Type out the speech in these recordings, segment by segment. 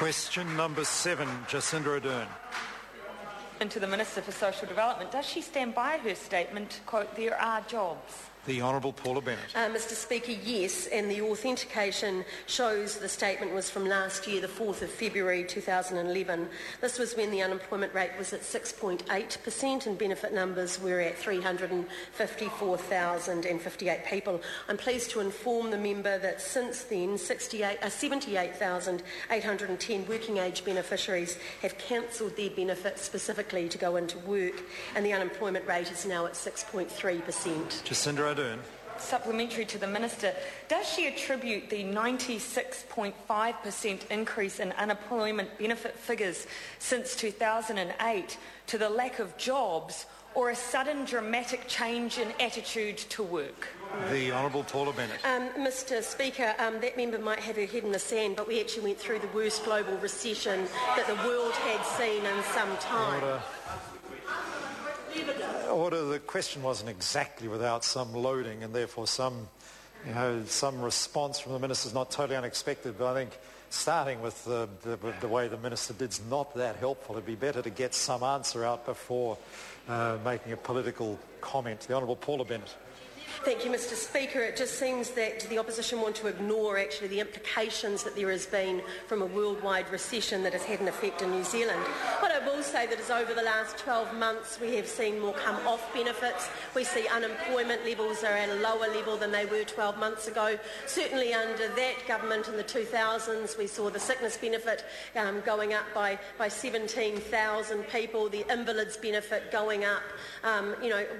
Question number 7, Jacinda Ardern. And to the Minister for Social Development, does she stand by her statement, quote, "there are jobs"? The Honourable Paula Bennett. Mr Speaker, yes, and the authentication shows the statement was from last year, the 4th of February 2011. This was when the unemployment rate was at 6.8% and benefit numbers were at 354,058 people. I'm pleased to inform the member that since then 78,810 working age beneficiaries have cancelled their benefits specifically to go into work, and the unemployment rate is now at 6.3%. Jacinda Ardern. Supplementary to the Minister, does she attribute the 96.5% increase in unemployment benefit figures since 2008 to the lack of jobs or a sudden dramatic change in attitude to work? The Honourable Paula Bennett. Mr Speaker, that member might have her head in the sand, but we actually went through the worst global recession that the world had seen in some time. Order. The question wasn't exactly without some loading, and therefore some response from the Minister is not totally unexpected. But I think starting with the way the Minister did is not that helpful. It'd be better to get some answer out before making a political comment. The Honourable Paula Bennett. Thank you, Mr Speaker. It just seems that the opposition want to ignore actually the implications that there has been from a worldwide recession that has had an effect in New Zealand. What I will say that is over the last 12 months we have seen more come off benefits. We see unemployment levels are at a lower level than they were 12 months ago. Certainly under that government in the 2000s we saw the sickness benefit going up by 17,000 people, the invalids benefit going up.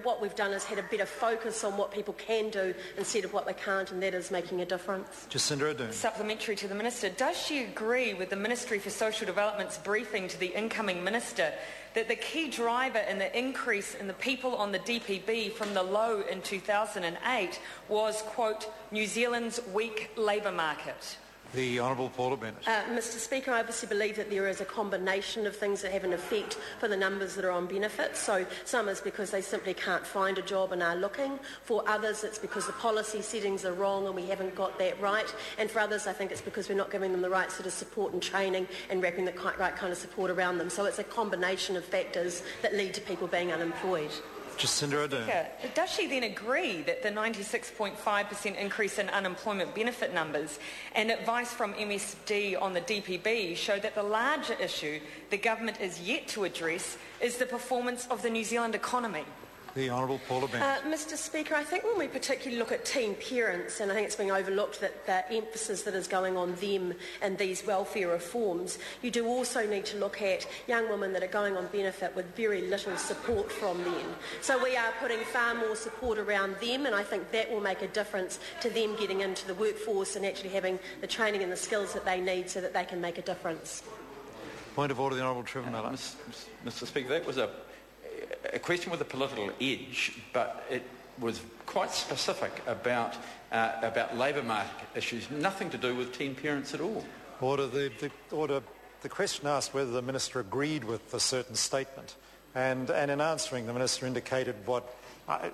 What we've done is had a better focus on what people can do instead of what they can't, and that is making a difference. Jacinda Ardern. Supplementary to the Minister, does she agree with the Ministry for Social Development's briefing to the incoming Minister that the key driver in the increase in the people on the DPB from the low in 2008 was, quote, New Zealand's weak labour market? The Honourable Paula Bennett. Mr Speaker, I obviously believe that there is a combination of things that have an effect for the numbers that are on benefits. So some is because they simply can't find a job and are looking. For others, it's because the policy settings are wrong and we haven't got that right. And for others, I think it's because we're not giving them the right sort of support and training and wrapping the right kind of support around them. So it's a combination of factors that lead to people being unemployed. Jacinda Ardern. Does she then agree that the 96.5% increase in unemployment benefit numbers and advice from MSD on the DPB show that the larger issue the government is yet to address is the performance of the New Zealand economy? The Honourable Paula Bennett. Mr Speaker, I think when we particularly look at teen parents, and I think it's being overlooked that the emphasis that is going on them and these welfare reforms, you do also need to look at young women that are going on benefit with very little support from them. So we are putting far more support around them, and I think that will make a difference to them getting into the workforce and actually having the training and the skills that they need so that they can make a difference. Point of order, the Honourable Trevor Mallard. Mr Speaker, that was a question with a political edge, but it was quite specific about labour market issues, nothing to do with teen parents at all. Order. The question asked whether the Minister agreed with a certain statement, and in answering, the Minister indicated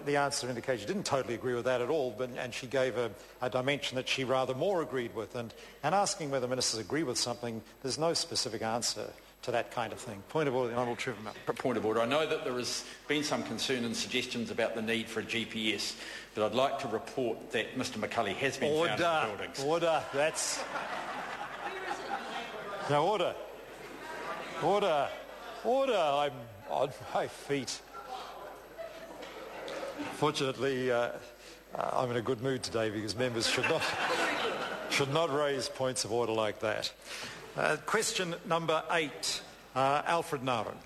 the answer indicated she didn't totally agree with that at all, and she gave a dimension that she rather more agreed with. And asking whether ministers agree with something, there's no specific answer to that kind of thing. Point of order, the Honourable Trevor Mallard. Point of order. I know that there has been some concern and suggestions about the need for a GPS, but I'd like to report that Mr McCulley has been found in the buildings. Order. That's... Now, order. Order. Order. I'm on my feet. Fortunately, I'm in a good mood today because members should not raise points of order like that. Question number 8, Alfred Naren.